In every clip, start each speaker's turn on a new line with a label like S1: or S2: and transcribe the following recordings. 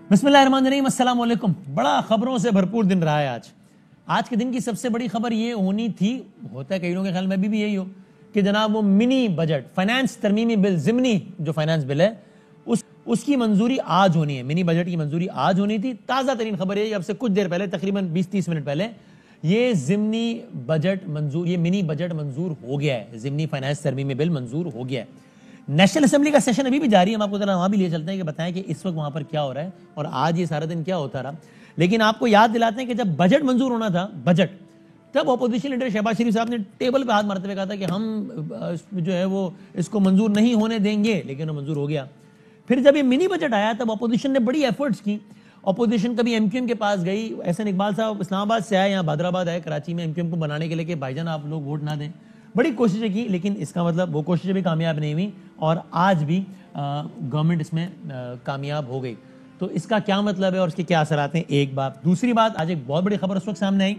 S1: بسم اللہ الرحمن الرحیم، السلام علیکم۔ بڑا خبروں سے بھرپور دن رہا ہے آج کے دن کی سب سے بڑی خبر یہ ہونی تھی، ہوتا ہے کئی لوگوں کے خیال میں بھی یہی ہو، کہ جناب وہ منی بجٹ فائنانس ترمیمی بل، ضمنی جو فائنانس بل ہے اس کی منظوری آج ہونی ہے۔ منی بجٹ کی منظوری آج ہونی تھی۔ تازہ ترین خبر ہے اب سے کچھ دیر پہلے، تقریباً 20-30 منٹ پہلے، یہ ضمنی بجٹ منظور، یہ منی بجٹ منظور ہو گیا ہے۔ ضمنی فائنانس ترمیمی بل منظور ہو گیا ہے۔ نیشنل اسمبلی کا سیشن ابھی بھی جاری ہے، ہم آپ کو ذرا وہاں بھی لے چلتے ہیں کہ بتائیں کہ اس وقت وہاں پر کیا ہو رہا ہے اور آج یہ سارا دن کیا ہوتا رہا۔ لیکن آپ کو یاد دلاتے ہیں کہ جب بجٹ منظور ہونا تھا، بجٹ، تب اپوزیشن لیڈر شہباز شریف صاحب نے ٹیبل پہ ہاتھ مارتے ہوئے کہا تھا کہ ہم جو ہے وہ اس کو منظور نہیں ہونے دیں گے، لیکن وہ منظور ہو گیا۔ پھر جب یہ منی بجٹ آیا تب اپوزیشن نے بڑی ایفرٹس کی۔ اپوزیشن کبھی ایم کیو ایم کے پاس گئی، احسن اقبال صاحب اسلام آباد سے آئے، یہاں بھدرآباد آئے کراچی میں ایم کیو ایم کو بنانے کے لیے کہ بھائی جان آپ لوگ ووٹ نہ دیں۔ بڑی کوششیں کی، لیکن اس کا مطلب وہ کوششیں بھی کامیاب نہیں ہوئی اور آج بھی گورنمنٹ اس میں کامیاب ہو گئی۔ تو اس کا کیا مطلب ہے اور اس کے کیا اثرات ہیں، ایک بات۔ دوسری بات، آج ایک بہت بڑی خبر اس وقت سامنے آئی۔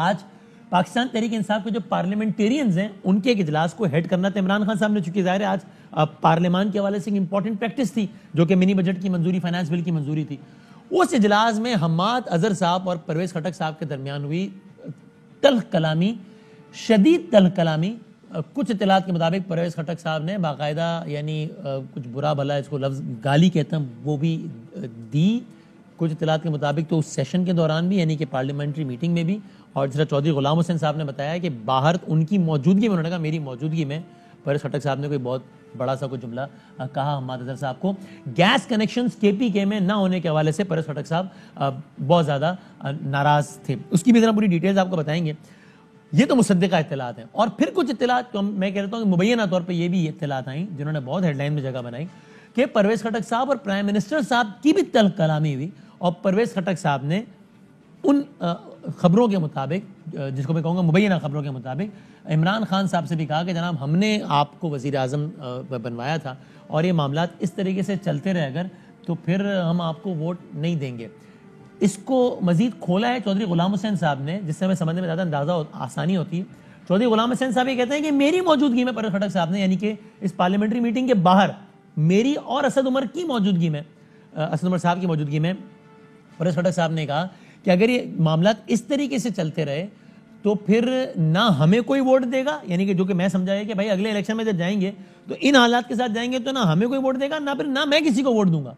S1: آج پاکستان تحریک انصاف کے جو پارلیمنٹیرینز ہیں ان کے ایک اجلاس کو ہیڈ کرنا تھا عمران خان صاحب نے، چونکہ ظاہر ہے آج پارلیمان کے حوالے سے ایک امپورٹنٹ پریکٹس تھی جو کہ منی بجٹ کی منظوری، فائنانس بل کی منظوری تھی۔ اس اجلاس میں حماد اظہر صاحب اور پرویز خٹک صاحب کے درمیان ہوئی تلخ کلامی، شدید تلخ کلامی۔ کچھ اطلاعات کے مطابق پرویز خٹک صاحب نے باقاعدہ یعنی کچھ برا بھلا اس کو لفظ گالی کہتا ہوں وہ بھی دی۔ کچھ اطلاعات کے مطابق تو اس سیشن کے دوران بھی، یعنی کہ پارلیمنٹری میٹنگ میں بھی، اور جس طرح چودھری غلام حسین صاحب نے بتایا کہ باہر ان کی موجودگی میں، انہوں نے کہا میری موجودگی میں پرویز خٹک صاحب نے کوئی بہت بڑا سا کوئی جملہ کہا حماد اظہر صاحب کو۔ گیس کنیکشنز کے پی کے میں نہ ہونے کے حوالے سے پرویز خٹک صاحب بہت زیادہ ناراض تھے۔ اس کی بھی ذرا پوری ڈیٹیلز آپ کو بتائیں گے۔ یہ تو مصدقہ اطلاعات ہیں، اور پھر کچھ اطلاعات میں کہتا ہوں کہ مبینہ طور پہ یہ بھی اطلاعات آئیں جنہوں نے بہت ہیڈ لائن میں جگہ بنائی کہ پرویز خٹک صاحب اور پرائم منسٹر صاحب کی بھی تلخ کلامی ہوئی، اور پرویز خٹک صاحب نے ان خبروں کے مطابق، جس کو میں کہوں گا مبینہ خبروں کے مطابق، عمران خان صاحب سے بھی کہا کہ جناب ہم نے آپ کو وزیر اعظم بنوایا تھا اور یہ معاملات اس طریقے سے چلتے رہے اگر تو پھر ہم آپ کو ووٹ نہیں دیں گے۔ اس کو مزید کھولا ہے چودھری غلام حسین صاحب نے، جس سے ہمیں سمجھنے میں زیادہ اندازہ آسانی ہوتی ہے۔ چودھری غلام حسین صاحب یہ کہتے ہیں کہ میری موجودگی میں پرویز خٹک صاحب نے، یعنی کہ اس پارلیمنٹری میٹنگ کے باہر میری اور اسد عمر کی موجودگی میں، اسد عمر صاحب کی موجودگی میں، پرویز خٹک صاحب نے کہا کہ اگر یہ معاملات اس طریقے سے چلتے رہے تو پھر نہ ہمیں کوئی ووٹ دے گا، یعنی کہ جو کہ میں سمجھا ہے کہ بھائی اگلے الیکشن میں جب جائیں گے تو ان حالات کے ساتھ جائیں گے تو نہ ہمیں کوئی ووٹ دے گا، نہ میں کسی کو ووٹ دوں گا،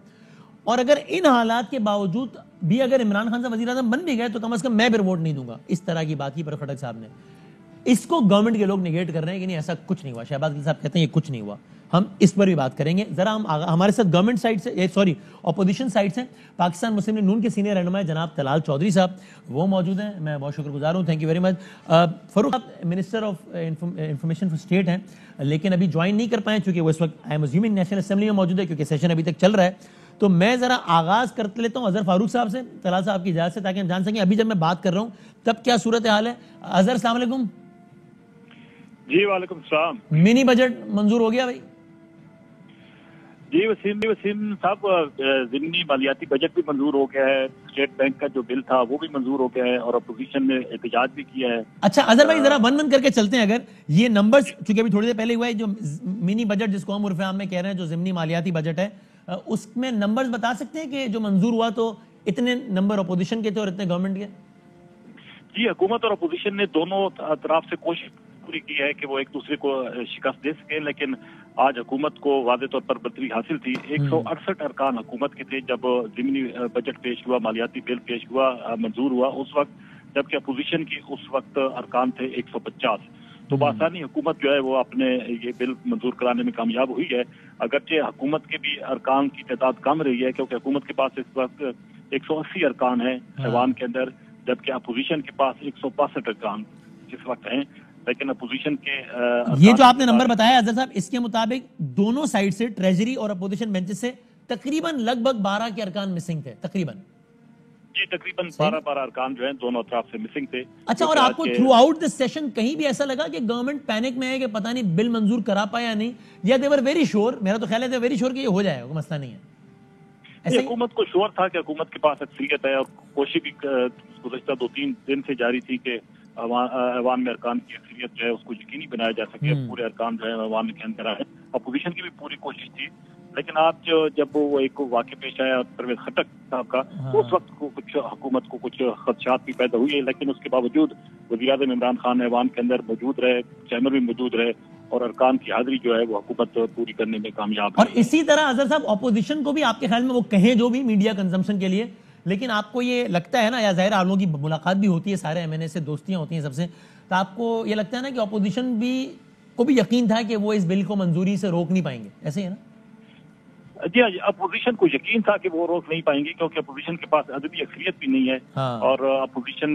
S1: اور اگر ان حالات کے باوجود بھی اگر عمران خان صاحب وزیر اعظم بن بھی گئے تو کم از کم میں پھر ووٹ نہیں دوں گا۔ اس طرح کی بات کی پرویز خٹک صاحب نے۔ اس کو گورنمنٹ کے لوگ نیگیٹ کر رہے ہیں کہ نہیں ایسا کچھ نہیں ہوا، شہباز گل صاحب کہتے ہیں یہ کچھ نہیں ہوا۔ ہم اس پر بھی بات کریں گے ذرا۔ ہم ہمارے ساتھ گورنمنٹ سائڈ سے، اپوزیشن سائڈ سے پاکستان مسلم لیگ نون کے سینئر رہنما جناب طلال چودھری صاحب، وہ موجود ہیں، میں بہت شکر گزار ہوں، تھینک یو ویری مچ۔ فاروق صاحب minister of information for state ہیں، لیکن ابھی جوائن نہیں کر پائے چونکہ وہ اس وقت I am assuming national assembly میں موجود ہے کیونکہ سیشن ابھی تک چل رہا ہے۔ تو میں ذرا آغاز کر لیتا ہوں اظہر فاروق صاحب سے، طلال صاحب کی اجازت سے، تاکہ ہم جان سکیں ابھی جب میں بات کر رہا ہوں تب کیا صورتحال ہے۔ اظہر السلام علیکم۔
S2: جی وعلیکم السلام۔
S1: منی بجٹ منظور ہو گیا بھائی؟
S2: جی وسیم صاحب، ضمنی مالیاتی بجٹ بھی منظور ہو گیا ہے، اسٹیٹ بینک کا جو بل تھا وہ بھی منظور ہو گیا ہے، اور اپوزیشن نے احتجاج بھی کیا ہے۔
S1: اچھا اظہر بھائی ذرا ون کر کے چلتے ہیں۔ اگر یہ نمبرز، چونکہ ابھی تھوڑی دیر پہلے ہوا ہے جو منی بجٹ جس کو ہم عرف عام میں کہہ رہے ہیں، جو ضمنی مالیاتی بجٹ ہے، اس میں نمبرز بتا سکتے ہیں کہ جو منظور ہوا تو اتنے نمبر اپوزیشن کے تھے اور اتنے گورنمنٹ کے؟
S2: جی، حکومت اور اپوزیشن نے دونوں طرف سے کوشش پوری کی ہے کہ وہ ایک دوسرے کو شکست دے سکیں، لیکن آج حکومت کو واضح طور پر برتری حاصل تھی۔ 168 ارکان حکومت کے تھے جب ضمنی بجٹ پیش ہوا، مالیاتی بل پیش ہوا، منظور ہوا اس وقت، جبکہ اپوزیشن کی اس وقت ارکان تھے 150۔ تو بآسانی حکومت جو ہے وہ اپنے یہ بل منظور کرانے میں کامیاب ہوئی ہے، اگرچہ حکومت کے بھی ارکان کی تعداد کم رہی ہے کیونکہ حکومت کے پاس اس وقت 180 ارکان ہیں ایوان کے اندر، جبکہ اپوزیشن کے پاس 162 ارکان اس وقت ہیں، لیکن اپوزیشن کے
S1: یہ جو آپ نے نمبر بتایا اظہر صاحب، اس کے مطابق دونوں سائڈ سے، ٹریجری اور اپوزیشن بینچز سے تقریباً لگ بھگ 12 کے ارکان مسنگ تھے تقریباً۔
S2: جی تقریباً 12 ارکان جو ہیں دونوں اطراف سے مسنگ تھے۔
S1: اچھا، اور آپ کو تھرو آؤٹ دس سیشن کہیں بھی ایسا لگا کہ گورنمنٹ پینک میں ہے کہ پتہ نہیں بل منظور کرا پایا یا نہیں، یا دے ور ویری شور؟ میرا تو خیال ہے دے ویری شور کہ یہ ہو جائے گا، مسئلہ نہیں ہے۔
S2: حکومت کو شور تھا کہ حکومت کے پاس اکثریت ہے، اور کوشش بھی گزشتہ 2-3 دن سے جاری تھی کہ ایوان میں ارکان کی اکثریت جو ہے اس کو یقینی بنایا جا سکے، پورے ارکان جو ہے ایوان کے اندر آئے۔ اپوزیشن کی بھی پوری کوشش تھی، لیکن آج جب وہ ایک واقعہ پیش آیا پرویز خٹک صاحب کا تو اس وقت کو کچھ حکومت کو کچھ خدشات بھی پیدا ہوئی ہے، لیکن اس کے باوجود وزیر اعظم عمران خان ایوان کے اندر موجود رہے، چیمبر بھی موجود رہے اور ارکان کی حاضری جو ہے وہ حکومت پوری کرنے میں کامیاب
S1: اور اسی طرح اظہر صاحب اپوزیشن کو بھی آپ کے خیال میں وہ کہیں جو بھی میڈیا کنزمپشن کے لیے، لیکن آپ کو یہ لگتا ہے نا، یا ظاہر عالموں کی ملاقات بھی ہوتی ہے، سارے ایم این اے سے دوستیاں ہوتی ہیں سب سے، تو آپ کو یہ لگتا ہے نا کہ اپوزیشن کو بھی یقین تھا کہ وہ اس بل کو منظوری سے روک نہیں پائیں گے، ایسے ہی ہے نا؟
S2: جی ہاں، اپوزیشن کو یقین تھا کہ وہ روک نہیں پائیں گے کیونکہ اپوزیشن کے پاس عددی اکثریت بھی نہیں ہے، اور اپوزیشن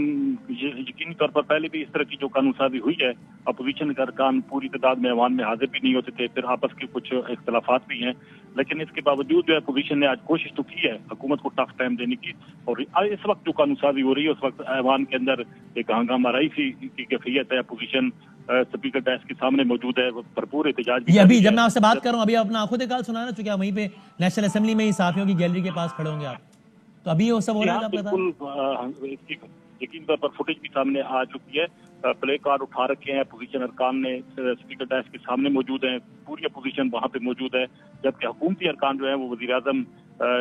S2: یقینی طور پر پہلے بھی اس طرح کی جو قانون سازی ہوئی ہے، اپوزیشن کے ارکان پوری تعداد میں ایوان میں حاضر بھی نہیں ہوتے تھے، پھر آپس کے کچھ اختلافات بھی ہیں، لیکن اس کے باوجود جو ہے اپوزیشن نے آج کوشش تو کی ہے حکومت کو ٹف ٹائم دینے کی، اور اس وقت جو قانون سازی ہو رہی ہے اس وقت ایوان کے اندر ایک ہنگامہ آرائی سی کی کیفیت ہے، اپوزیشن اسپیکر ڈیسک کے سامنے موجود ہے، بھرپور احتجاج بھی.
S1: یہ ابھی جب میں آپ سے بات کر رہا ہوں ابھی اپنا آنکھوں دیکھا سنانا، چونکہ وہیں پہ نیشنل اسمبلی میں ہی صحافیوں کی گیلری کے پاس کھڑے ہوں گے آپ، تو ابھی وہ سب ہو رہا ہے آپ بتا؟
S2: بالکل یقین طور پر فوٹیج بھی سامنے آ چکی ہے، پلے کارڈ اٹھا رکھے ہیں اپوزیشن ارکان نے، اسپیکر ڈیسک کے سامنے موجود ہیں، پوری اپوزیشن وہاں پہ موجود ہے، جبکہ حکومتی ارکان جو ہیں وہ وزیر اعظم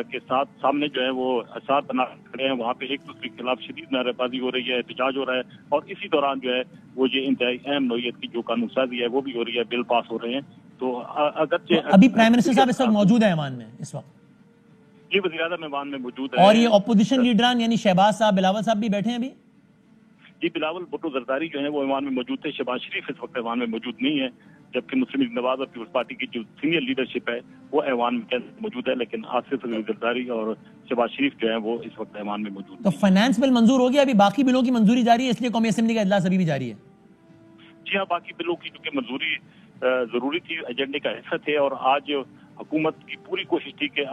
S2: کے ساتھ سامنے جو ہے وہ ساتھ بنا کھڑے ہیں، وہاں پہ ایک دوسرے کے خلاف شدید نعرے بازی ہو رہی ہے، احتجاج ہو رہا ہے، اور اسی دوران جو ہے وہ یہ انتہائی اہم نوعیت کی جو قانون سازی ہے وہ بھی ہو رہی ہے، بل پاس ہو رہے ہیں. تو اگرچہ
S1: ابھی پرائم منسٹر صاحب اس وقت موجود ہیں ایوان میں اس وقت؟
S2: یہ وزیر اعظم ایوان میں موجود ہے،
S1: اور یہ اپوزیشن لیڈران یعنی شہباز صاحب، بلاول صاحب بھی بیٹھے ہیں ابھی؟
S2: جی بلاول بھٹو زرداری جو ہیں وہ ایوان میں موجود تھے، شہباز شریف اس وقت ایوان میں موجود نہیں ہے، جبکہ مسلم لیگ نواز اور پیپلز پارٹی کی جو سینئر لیڈرشپ ہے وہ ایوان میں موجود ہے، لیکن آصف علی زرداری اور شہباز شریف جو ہیں وہ اس وقت ایوان میں موجود
S1: تو فائنانس بل منظور ہو گیا، ابھی باقی بلوں کی منظوری جاری ہے، اس لیے قومی اسمبلی کا اجلاس ابھی بھی جاری ہے؟
S2: جی ہاں، باقی بلوں کی چونکہ منظوری ضروری تھی، ایجنڈے کا حصہ تھے، اور آج حکومت کی پوری کوشش تھی کہ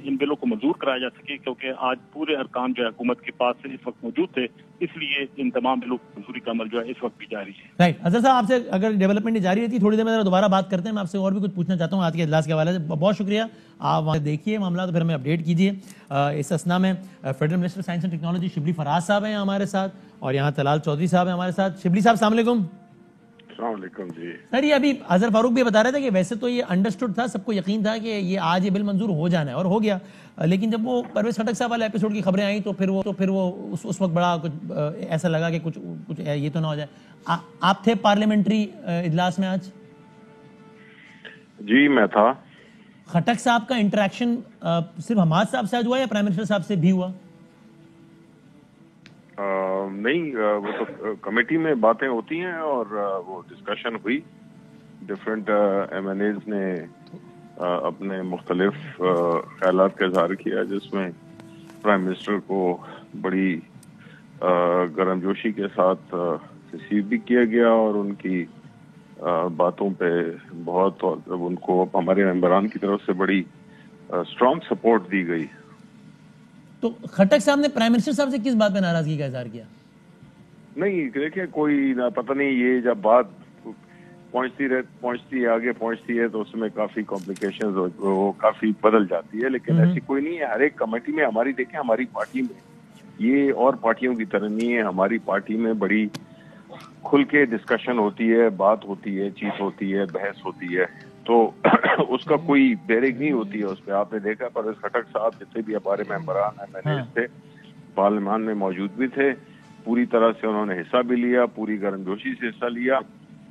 S2: ان بلوں کو منظور کرایا جا سکے، کیونکہ آج پورے ارکان جو ہے حکومت کے پاس اس وقت موجود تھے، اس لیے ان تمام بلوں کی منظوری کا عمل جو ہے اس وقت بھی جاری ہے.
S1: رائٹ اظہر صاحب، آپ سے اگر ڈیولپمنٹ جاری رہتی تھوڑی دیر میں دوبارہ بات کرتے ہیں، میں آپ سے اور بھی کچھ پوچھنا چاہتا ہوں آج کے اجلاس کے حوالے سے. بہت شکریہ، آپ وہاں دیکھیے معاملات پھر ہمیں اپڈیٹ کیجیے. اس اسنا میں federal minister science and technology Shibli Faraz صاحب ہیں ہمارے ساتھ، اور یہاں طلال چودھری صاحب ہیں ہمارے ساتھ. شبلی صاحب السلام علیکم.
S3: السلام علیکم. جی
S1: سر، یہ ابھی اظہر فاروق بھی بتا رہے تھے کہ ویسے تو یہ انڈرسٹوڈ تھا، سب کو یقین تھا کہ یہ آج یہ بل منظور ہو جانا ہے، اور ہو گیا، لیکن جب وہ پرویز خٹک صاحب والے ایپیسوڈ کی خبریں آئیں تو پھر وہ اس وقت بڑا کچھ ایسا لگا کہ کچھ یہ تو نہ ہو جائے. آپ تھے پارلیمنٹری اجلاس میں آج؟
S3: جی میں تھا.
S1: خٹک صاحب کا انٹریکشن صرف حماد صاحب سے ہوا یا پرائم منسٹر صاحب سے بھی ہوا؟
S3: نہیں، وہ تو کمیٹی میں باتیں ہوتی ہیں اور وہ ڈسکشن ہوئی، ڈفرینٹ ایم این ایز نے اپنے مختلف خیالات کا اظہار کیا، جس میں پرائم منسٹر کو بڑی گرم جوشی کے ساتھ ریسیو بھی کیا گیا، اور ان کی باتوں پہ بہت ان کو ہمارے ممبران کی طرف سے بڑی اسٹرانگ سپورٹ دی گئی.
S1: تو خٹک صاحب نے پرائم منسٹر صاحب سے کس بات پہ ناراضگی کا اظہار کیا؟
S3: نہیں دیکھیں، کوئی پتہ نہیں، یہ جب بات پہنچتی ہے آگے پہنچتی ہے تو اس میں کافی کمپلیکیشنز وہ کافی بدل جاتی ہے، لیکن ایسی کوئی نہیں ہے. ہر ایک کمیٹی میں ہماری پارٹی میں یہ اور پارٹیوں کی طرح نہیں ہے، ہماری پارٹی میں بڑی کھل کے ڈسکشن ہوتی ہے، بات ہوتی ہے، چیت ہوتی ہے، بحث ہوتی ہے، تو اس کا کوئی بیرنگ نہیں ہوتی ہے اس پہ. آپ نے دیکھا پرویز خٹک صاحب جتنے بھی ہمارے ممبران ایم این اے تھے پارلیمان میں موجود بھی تھے، پوری طرح سے انہوں نے حصہ بھی لیا، پوری گرم جوشی سے حصہ لیا،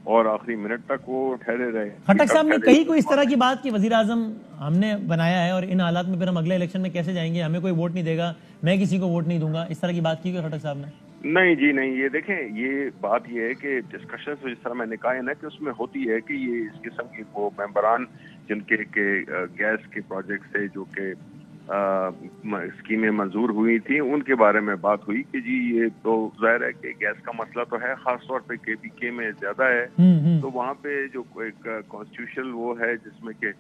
S3: اور آخری منٹ تک وہ ٹھہرے رہے.
S1: خٹک صاحب نے کہیں کوئی اس طرح کی بات کہ وزیر اعظم ہم نے بنایا ہے اور ان حالات میں پھر ہم اگلے الیکشن میں کیسے جائیں گے، ہمیں کوئی ووٹ نہیں دے گا، میں کسی کو ووٹ نہیں دوں گا، اس طرح کی بات کی خٹک صاحب نے؟
S3: نہیں جی نہیں، یہ دیکھیں، یہ بات یہ ہے کہ ڈسکشن جس طرح میں نے کہا ہے نا کہ اس میں ہوتی ہے کہ یہ اس قسم کی وہ ممبران جن کے گیس کے پروجیکٹ سے جو کہ اسکیمیں منظور ہوئی تھیں ان کے بارے میں بات ہوئی کہ جی یہ تو ظاہر ہے کہ گیس کا مسئلہ تو ہے، خاص طور پہ کے پی کے میں زیادہ ہے، تو وہاں پہ جو ایک کانسٹیٹیوشنل وہ ہے جس میں کہ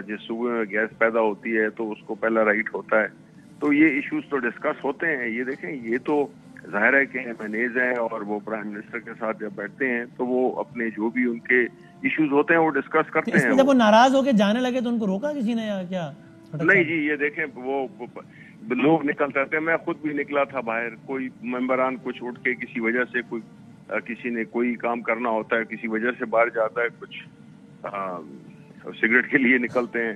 S3: جس صوبے میں گیس پیدا ہوتی ہے تو اس کو پہلا رائٹ ہوتا ہے، تو یہ ایشوز تو ڈسکس ہوتے ہیں. یہ دیکھیں، یہ تو ظاہر ہے کہ ایم این ایز ہیں اور وہ پرائم منسٹر کے ساتھ جب بیٹھتے ہیں تو وہ اپنے جو بھی ان کے ایشوز ہوتے ہیں وہ ڈسکس کرتے ہیں.
S1: جب وہ ناراض ہو کے جانے لگے تو ان کو روکا کسی نے یا کیا؟
S3: نہیں جی، یہ دیکھیں، وہ لوگ نکلتے تھے، میں خود بھی نکلا تھا باہر، کوئی ممبران کچھ اٹھ کے کسی وجہ سے کسی نے کوئی کام کرنا ہوتا ہے، کسی وجہ سے باہر جاتا ہے، کچھ سگریٹ کے لیے نکلتے ہیں،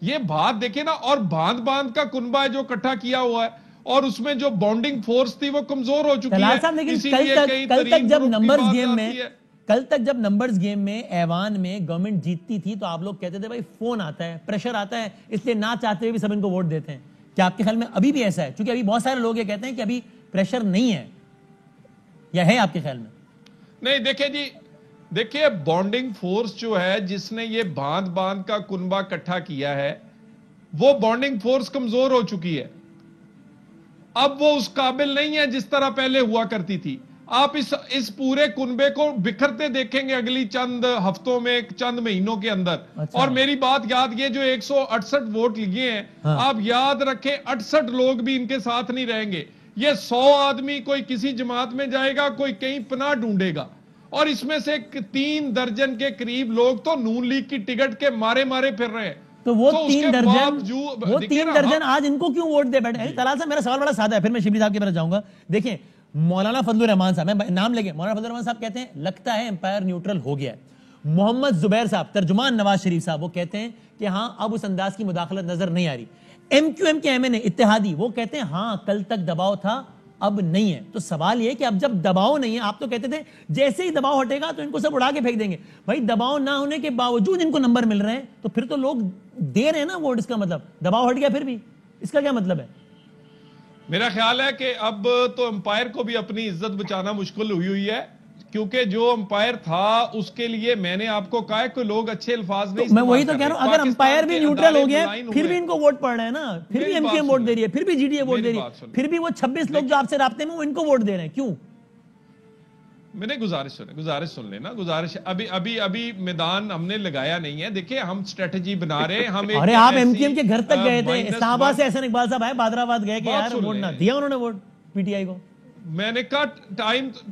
S4: یہ بات دیکھیں نا, اور باندھ باندھ کا کنبہ ہے جو اکٹھا کیا ہوا ہے, اور اس میں جو بانڈنگ فورس تھی وہ کمزور ہو چکی ہے. اسی لیے
S1: کل تک جب نمبرز گیم میں کل تک جب نمبرز گیم میں ایوان میں گورنمنٹ جیتتی تھی تو آپ لوگ کہتے تھے بھائی فون آتا ہے, پریشر آتا ہے, اس لیے نہ چاہتے ہوئے بھی سب ان کو ووٹ دیتے ہیں. کیا آپ کے خیال میں ابھی بھی ایسا ہے؟ چونکہ ابھی بہت سارے لوگ یہ کہتے ہیں کہ ابھی پریشر نہیں ہے, یا ہے آپ کے خیال میں؟
S4: نہیں دیکھیں جی, دیکھیں بانڈنگ فورس جو ہے جس نے یہ باندھ باندھ کا کنبہ اکٹھا کیا ہے, وہ بانڈنگ فورس کمزور ہو چکی ہے. اب وہ اس قابل نہیں ہے جس طرح پہلے ہوا کرتی تھی. آپ اس پورے کنبے کو بکھرتے دیکھیں گے اگلی چند ہفتوں میں, چند مہینوں کے اندر. اور میری بات یاد, یہ جو 168 ووٹ لیے ہیں, آپ یاد رکھیں 68 لوگ بھی ان کے ساتھ نہیں رہیں گے. یہ 100 آدمی کوئی کسی جماعت میں جائے گا, کوئی کہیں پناہ ڈھونڈے گا, اور اس میں سے 3 درجن کے قریب لوگ تو نون لیگ کی ٹکٹ کے مارے پھر رہے ہیں.
S1: تو وہ 3 درجن آج ان کو کیوں ووٹ دے بیٹھے؟ طلال صاحب میرا سوال بڑا سادہ ہے, پھر میں شبلی صاحب کے پاس جاؤں گا. دیکھیں مولانا فضل الرحمان صاحب, میں نام لے کے, مولانا فضل الرحمان صاحب کہتے ہیں لگتا ہے امپائر نیوٹرل ہو گیا ہے. محمد زبیر صاحب ترجمان نواز شریف صاحب وہ کہتے ہیں کہ ہاں اب اس انداز کی مداخلت نظر نہیں آ رہی. ایم کیو ایم کے ایم این اے اتحادی وہ کہتے ہیں ہاں کل تک دباؤ تھا اب نہیں ہے. تو سوال یہ کہ اب جب دباؤ نہیں ہے, آپ تو کہتے تھے جیسے ہی دباؤ ہٹے گا تو ان کو سب اڑا کے پھینک دیں گے. بھائی دباؤ نہ ہونے کے باوجود ان کو نمبر مل رہے ہیں تو پھر تو لوگ دے رہے ہیں نا ووٹ. اس کا مطلب دباؤ ہٹ گیا پھر بھی, اس کا کیا مطلب ہے؟
S4: میرا خیال ہے کہ اب تو امپائر کو بھی اپنی عزت بچانا مشکل ہوئی ہے, کیونکہ جو امپائر تھا اس کے لیے میں نے آپ کو کہا ہے کہ لوگ اچھے الفاظ نہیں,
S1: میں وہی تو کہہ رہا ہوں, اگر امپائر بھی نیوٹرل ہو گیا پھر بھی ان کو ووٹ پڑ رہے ہیں نا, پھر بھی ایم کیو ایم ووٹ دے رہی ہے, پھر بھی جی ڈی اے ووٹ دے رہی ہے, پھر بھی وہ 26 لوگ جو آپ سے رابطے میں وہ ان کو ووٹ دے رہے ہیں, کیوں؟
S4: میں نے گزارش سن لینا, گزارش ابھی میدان ہم نے لگایا نہیں ہے. دیکھیں ہم سٹریٹجی بنا رہے ہیں. ہم
S1: ارے آپ ایم کیو ایم کے گھر تک گئے تھے, اسلام آباد سے احسن اقبال صاحب آئے, بادرآباد گئے کہ یار ووٹ نہ دیا انہوں نے ووٹ پی ٹی آئی کو.
S4: میں نے کہا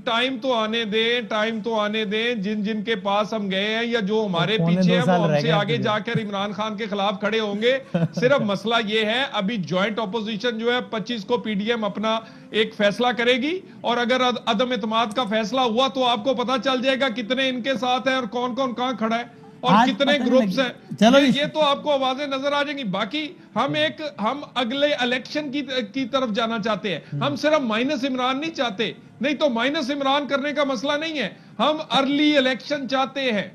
S4: ٹائم تو آنے دیں, جن کے پاس ہم گئے ہیں یا جو ہمارے پیچھے ہیں وہ ہم سے آگے جا کر عمران خان کے خلاف کھڑے ہوں گے. صرف مسئلہ یہ ہے ابھی جوائنٹ اپوزیشن جو ہے 25 کو پی ڈی ایم اپنا ایک فیصلہ کرے گی, اور اگر عدم اعتماد کا فیصلہ ہوا تو آپ کو پتا چل جائے گا کتنے ان کے ساتھ ہیں اور کون کہاں کھڑا ہے اور کتنے گروپس ہیں. یہ تو آپ کو آوازیں نظر آ جائیں گی. باقی ہم اگلے الیکشن کی طرف جانا چاہتے ہیں. ہم صرف مائنس عمران نہیں چاہتے, نہیں تو مائنس عمران کرنے کا مسئلہ نہیں ہے, ہم ارلی الیکشن چاہتے ہیں.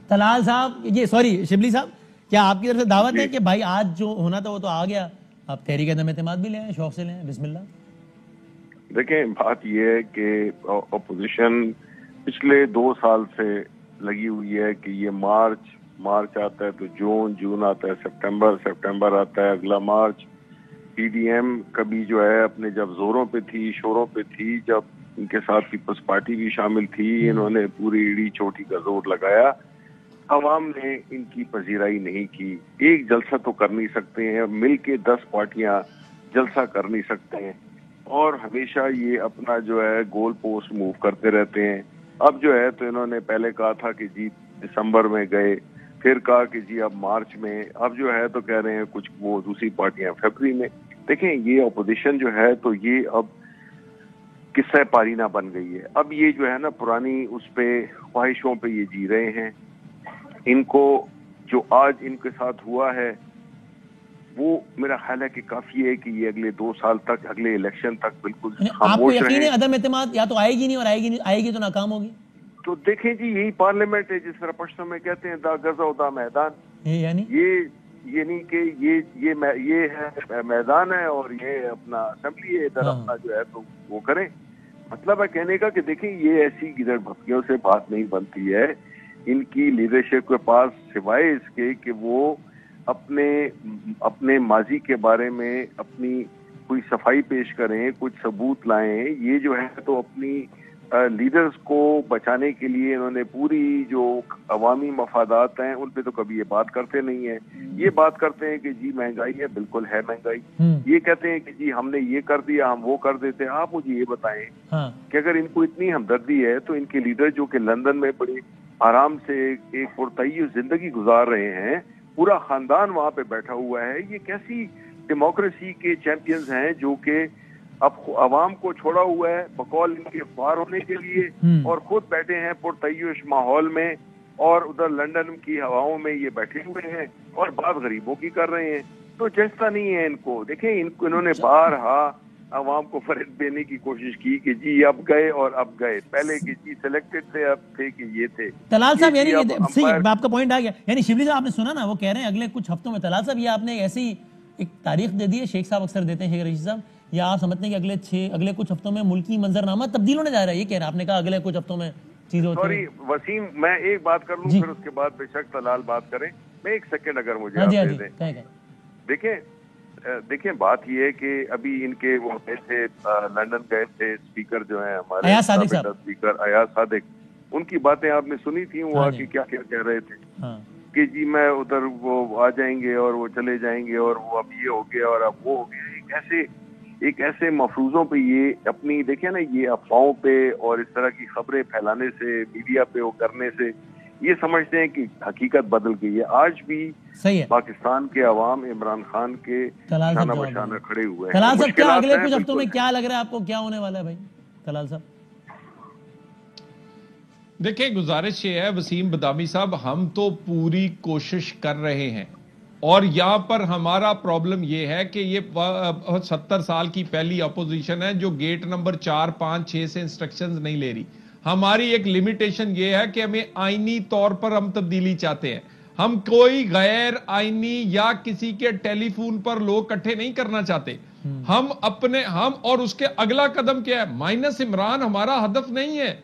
S1: طلال صاحب یہ سوری شبلی صاحب, کیا آپ کی طرف سے دعوت ہے کہ بھائی آج جو ہونا تھا وہ تو آ گیا, آپ تحریک عدم اعتماد بھی لیں, شوق سے لیں, بسم اللہ.
S3: دیکھیں بات یہ ہے کہ اپوزیشن پچھلے 2 سال سے لگی ہوئی ہے کہ یہ مارچ آتا ہے تو جون آتا ہے, سپٹمبر آتا ہے, اگلا مارچ. پی ڈی ایم کبھی جو ہے اپنے جب زوروں پہ تھی, شوروں پہ تھی, جب ان کے ساتھ پیپلز پارٹی بھی شامل تھی, انہوں نے پوری ایڑی چوٹی کا زور لگایا. عوام نے ان کی پذیرائی نہیں کی. ایک جلسہ تو کر نہیں سکتے ہیں, مل کے 10 پارٹیاں جلسہ کر نہیں سکتے ہیں, اور ہمیشہ یہ اپنا جو ہے گول پوسٹ موو کرتے رہتے ہیں. اب جو ہے تو انہوں نے پہلے کہا تھا کہ جی دسمبر میں گئے, پھر کہا کہ جی اب مارچ میں, اب جو ہے تو کہہ رہے ہیں کچھ وہ دوسری پارٹیاں فیبری میں. دیکھیں یہ اپوزیشن جو ہے تو یہ اب قصہ پارینہ بن گئی ہے. اب یہ جو ہے نا پرانی اس پہ خواہشوں پہ یہ جی رہے ہیں. ان کو جو آج ان کے ساتھ ہوا ہے وہ میرا خیال ہے کہ کافی ہے کہ یہ اگلے 2 سال تک, اگلے الیکشن تک بالکل
S1: آپ کو یقین ہے عدم اعتماد یا تو آئے گی نہیں, اور آئے گی تو ناکام ہوگی.
S3: تو دیکھیں جی یہی پارلیمنٹ ہے, جس طرح پشتوں میں کہتے ہیں دا غزہ و دا میدان.
S1: یعنی
S3: یہ نہیں کہ یہ ہے میدان ہے اور یہ اپنا اسمبلی ہے, ادھر اپنا جو ہے تو وہ کریں. مطلب ہے کہنے کا کہ دیکھیں یہ ایسی گدڑ بھپکیوں سے بات نہیں بنتی ہے. ان کی لیڈرشپ کے پاس سوائے اس کے کہ وہ اپنے ماضی کے بارے میں اپنی کوئی صفائی پیش کریں, کچھ ثبوت لائیں, یہ جو ہے تو اپنی لیڈرز کو بچانے کے لیے انہوں نے پوری جو عوامی مفادات ہیں ان پہ تو کبھی یہ بات کرتے نہیں ہیں. یہ بات کرتے ہیں کہ جی مہنگائی ہے, بالکل ہے مہنگائی. یہ کہتے ہیں کہ جی ہم نے یہ کر دیا, ہم وہ کر دیتے. آپ مجھے یہ بتائیں کہ اگر ان کو اتنی ہمدردی ہے تو ان کے لیڈر جو کہ لندن میں بڑی آرام سے ایک پرتعیش زندگی گزار رہے ہیں, پورا خاندان وہاں پہ بیٹھا ہوا ہے, یہ کیسی ڈیموکریسی کے چیمپئنز ہیں جو کہ اب عوام کو چھوڑا ہوا ہے بقول ان کے اخبار ہونے کے لیے, اور خود بیٹھے ہیں پرتعیش ماحول میں اور ادھر لنڈن کی ہواؤں میں یہ بیٹھے ہوئے ہیں اور بات غریبوں کی کر رہے ہیں. تو جیسا نہیں ہے ان کو. دیکھیں انہوں نے بارہا عوام کو فریب دینے کی کوشش کی کہ جی اب گئے اور اب گئے. پہلے کہ جی سلیکٹڈ تھے, اب تھے کہ یہ تھے.
S1: طلال صاحب یعنی آپ کا پوائنٹ آ گیا. یعنی شبلی صاحب آپ نے سنا نا, وہ کہہ رہے ہیں اگلے کچھ ہفتوں میں. طلال صاحب یہ آپ نے ایسی ایک تاریخ دے دی ہے, شیخ صاحب اکثر دیتے ہیں, شیخ رشید صاحب, یا آپ سمجھتے ہیں کہ اگلے کچھ ہفتوں میں ملکی منظرنامہ تبدیل ہونے جا رہا ہے؟ یہ کہہ رہے ہیں آپ نے کہا اگلے کچھ ہفتوں میں چیزیں ہوتی ہیں.
S3: سوری وسیم, میں ایک بات کر لوں پھر اس کے بعد بے شک طلال بات کریں. میں ایک سیکنڈ اگر مجھے آپ دے دیں. دیکھیں بات یہ ہے کہ ابھی ان کے وہ گئے تھے لنڈن گئے تھے اسپیکر جو ہیں ہمارے اسپیکر ایاز صادق, ان کی باتیں آپ نے سنی تھی. وہ آ کے کیا کہہ رہے تھے کہ جی میں ادھر وہ آ جائیں گے اور وہ چلے جائیں گے اور وہ اب یہ ہو گیا اور اب وہ ہو گیا. ایک ایسے مفروضوں پہ یہ اپنی دیکھیں نا, یہ افواہوں پہ اور اس طرح کی خبریں پھیلانے سے, میڈیا پہ وہ کرنے سے یہ سمجھتے ہیں کہ حقیقت بدل گئی ہے. آج بھی پاکستان کے عوام عمران خان کے شانہ بشانہ کھڑے ہوئے ہیں.
S1: طلال صاحب کیا اگلے کچھ ہفتوں میں کیا لگ رہا ہے آپ کو کیا ہونے والا ہے بھائی طلال صاحب؟
S4: دیکھیں گزارش یہ ہے وسیم بدامی صاحب, ہم تو پوری کوشش کر رہے ہیں اور یہاں پر ہمارا پرابلم یہ ہے کہ یہ 70 سال کی پہلی اپوزیشن ہے جو گیٹ نمبر 4, 5, 6 سے انسٹرکشنز نہیں لے رہی. ہماری ایک لیمیٹیشن یہ ہے کہ ہمیں آئینی طور پر ہم تبدیلی چاہتے ہیں. ہم کوئی غیر آئینی یا کسی کے ٹیلی فون پر لوگ اکٹھے نہیں کرنا چاہتے. ہم اور اس کے اگلا قدم کیا ہے؟ مائنس عمران ہمارا ہدف نہیں ہے.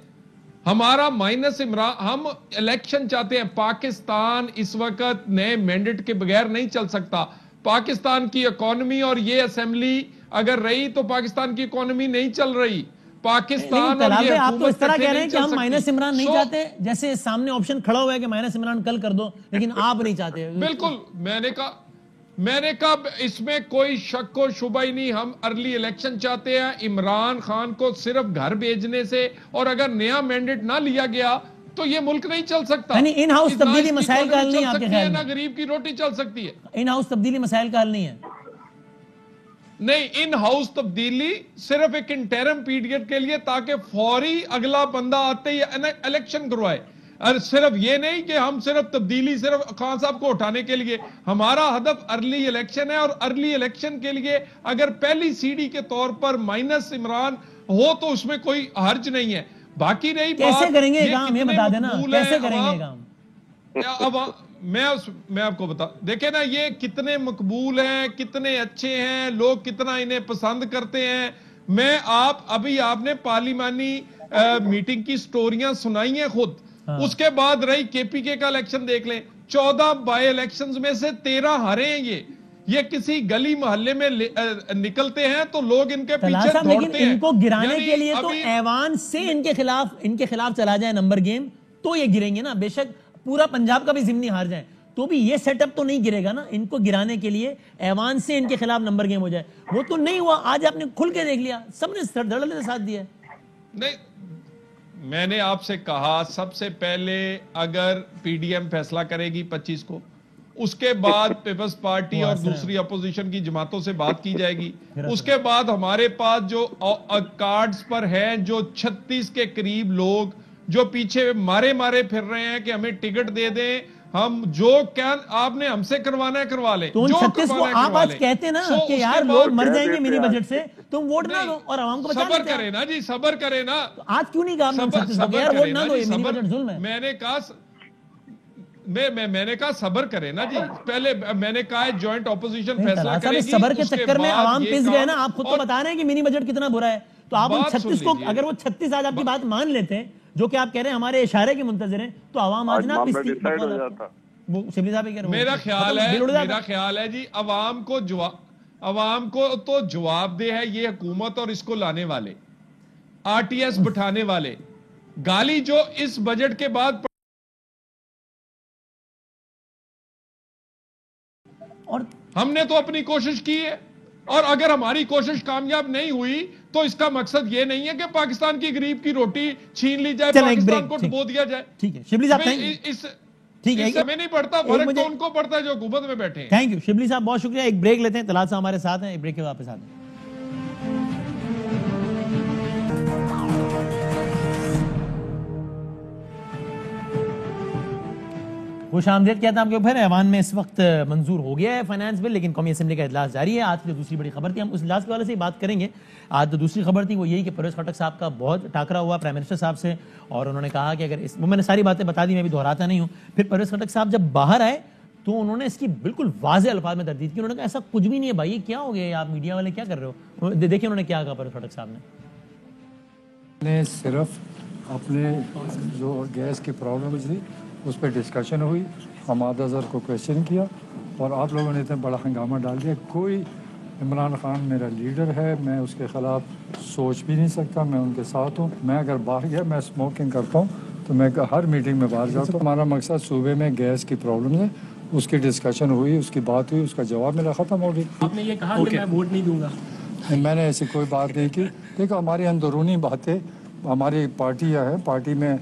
S4: ہمارا مائنس عمران, ہم الیکشن چاہتے ہیں. پاکستان اس وقت نئے مینڈیٹ کے بغیر نہیں چل سکتا. پاکستان کی اکانومی اور یہ اسمبلی اگر رہی تو پاکستان کی اکانومی نہیں چل رہی. پاکستان اور یہ
S1: آپ تو اس طرح کہہ رہے ہیں کہ ہم مائنس عمران نہیں چاہتے, جیسے سامنے آپشن کھڑا ہوا ہے کہ مائنس عمران کل کر دو, لیکن آپ نہیں چاہتے.
S4: بالکل, میں نے کہا اس میں کوئی شک و شبہ ہی نہیں. ہم ارلی الیکشن چاہتے ہیں. عمران خان کو صرف گھر بھیجنے سے اور اگر نیا مینڈیٹ نہ لیا گیا تو یہ ملک نہیں چل سکتا.
S1: یعنی ان ہاؤس تبدیلی مسائل کا حل نہیں آپ کے خیال میں؟
S4: نہ غریب کی روٹی چل سکتی ہے.
S1: ان ہاؤس تبدیلی مسائل کا حل نہیں ہے.
S4: نہیں, ان ہاؤس تبدیلی صرف ایک انٹرم پیریڈ کے لیے تاکہ فوری اگلا بندہ آتے ہی الیکشن کروائے. اور صرف یہ نہیں کہ ہم صرف تبدیلی صرف خان صاحب کو اٹھانے کے لیے. ہمارا ہدف ارلی الیکشن ہے اور ارلی الیکشن کے لیے اگر پہلی سی ڈی کے طور پر مائنس عمران ہو تو اس میں کوئی حرج نہیں ہے. باقی رہی بات
S1: کیسے کریں گے کام, یہ بتا دینا کیسے کریں گے کام.
S4: اب میں آپ کو بتا, دیکھیں نا یہ کتنے مقبول ہیں, کتنے اچھے ہیں, لوگ کتنا انہیں پسند کرتے ہیں. آپ نے پارلیمانی میٹنگ کی سٹوریاں سنائی ہیں خود. اس کے بعد رہی کے پی کے کا الیکشن دیکھ لیں, 14 بائی الیکشنز میں سے 13 ہارے ہیں. یہ کسی گلی محلے میں نکلتے ہیں تو لوگ ان کے پیچھے دوڑتے ہیں.
S1: ان کو گرانے کے لیے تو ایوان سے ان کے خلاف چلا جائے نمبر گیم تو یہ گریں گے نا. بے شک پورا پنجاب کا بھی ضمنی ہار جائے تو بھی یہ سیٹ اپ تو نہیں گرے گا نا. ان کو گرانے کے لیے ایوان سے ان کے خلاف نمبر گیم ہو جائے, وہ تو نہیں ہوا. آج آپ نے کھل کے دیکھ لیا, سب نے دھڑلے سے ساتھ دیا.
S4: نہیں, میں نے آپ سے کہا سب سے پہلے اگر پی ڈی ایم فیصلہ کرے گی 25 کو, اس کے بعد پیپلز پارٹی اور دوسری اپوزیشن کی جماعتوں سے بات کی جائے گی. اس کے بعد ہمارے پاس جو کارڈز پر ہیں جو 36 کے قریب لوگ جو پیچھے مارے پھر رہے ہیں کہ ہمیں ٹکٹ دے دیں, ہم جو کیا آپ نے ہم سے کروانا ہے کروا لیں.
S1: تو 36 کو آپ آج کہتے نا کہ یار لوگ مر جائیں گے منی بجٹ سے, تم ووٹ نہ دو اور عوام کو بچا لیتے ہیں.
S4: صبر کرے نا جی, صبر کرے نا.
S1: آج کیوں نہیں کہا آپ نے 36 کو یار ووٹ نہ دو, یہ منی بجٹ ظلم ہے.
S4: میں نے کہا صبر کرے نا جی. پہلے میں نے کہا جوائنٹ اپوزیشن فیصلہ کرے گی.
S1: صبر کے چکر میں عوام پس گئے نا. آپ خود تو بتا رہے ہیں کہ منی بجٹ کتنا برا ہے, تو آپ 36 کو اگر وہ 36 آج آپ کی بات مان لیتے ہیں جو کہ آپ کہہ رہے ہیں ہمارے اشارے کے منتظر ہیں, تو عوام آج نہ پستی.
S4: میرا خیال ہے جی عوام کو تو جواب دہ ہے یہ حکومت اور اس کو لانے والے آر ٹی ایس بٹھانے والے. گالی جو اس بجٹ کے بعد اور ہم نے تو اپنی کوشش کی ہے, اور اگر ہماری کوشش کامیاب نہیں ہوئی تو اس کا مقصد یہ نہیں ہے کہ پاکستان کی غریب کی روٹی چھین لی جائے, پاکستان کو ڈبو دیا جائے.
S1: ٹھیک ہے شبلی صاحب,
S4: اس ہمیں نہیں پڑتا, فرق تو ان کو پڑتا ہے جو حکومت میں بیٹھے ہیں.
S1: تھینک یو شبلی صاحب, بہت شکریہ. ایک بریک لیتے ہیں, طلال صاحب ہمارے ساتھ ہیں, ایک بریک کے واپس آتے ہیں. خوش آمدید کہتا ہوں آپ کے اوپر. ایوان میں اس وقت منظور ہو گیا ہے فائنانس بل, لیکن قومی اسمبلی کا اجلاس جاری ہے. آج کی جو دوسری بڑی خبر تھی, ہم اس اجلاس کے حوالے سے ہی بات کریں گے. آج جو دوسری خبر تھی وہ یہی کہ پرویز خٹک صاحب کا بہت ٹاکرا ہوا پرائم منسٹر صاحب سے, اور انہوں نے کہا کہ اگر وہ میں نے ساری باتیں بتا دی, میں بھی دہراتا نہیں ہوں. پھر پرویز خٹک صاحب جب باہر آئے تو انہوں نے اس کی بالکل واضح الفاظ میں تردید کی. انہوں نے کہا ایسا کچھ بھی نہیں ہے بھائی, کیا ہو گیا, آپ میڈیا والے کیا کر رہے ہو. دیکھیں انہوں نے کیا کہا پرویز خٹک صاحب
S5: نے صرف اپنے جو گیس کی پرابلم تھی اس پہ ڈسکشن ہوئی, حماد اظہر کو کویشچن کیا, اور آپ لوگوں نے اتنا بڑا ہنگامہ ڈال دیا. کوئی عمران خان میرا لیڈر ہے, میں اس کے خلاف سوچ بھی نہیں سکتا, میں ان کے ساتھ ہوں. میں اگر باہر گیا, میں اسموکنگ کرتا ہوں تو میں ہر میٹنگ میں باہر جاتا ہوں. ہمارا مقصد صوبے میں گیس کی پرابلم ہے, اس کی ڈسکشن ہوئی, اس کی بات ہوئی, اس کا جواب ملا, ختم ہو گئی.
S6: آپ نے یہ کہا کہ میں ووٹ نہیں دوں گا.
S5: میں نے ایسی کوئی بات نہیں کی. دیکھو ہماری اندرونی باتیں, ہماری پارٹیاں ہیں, پارٹی میں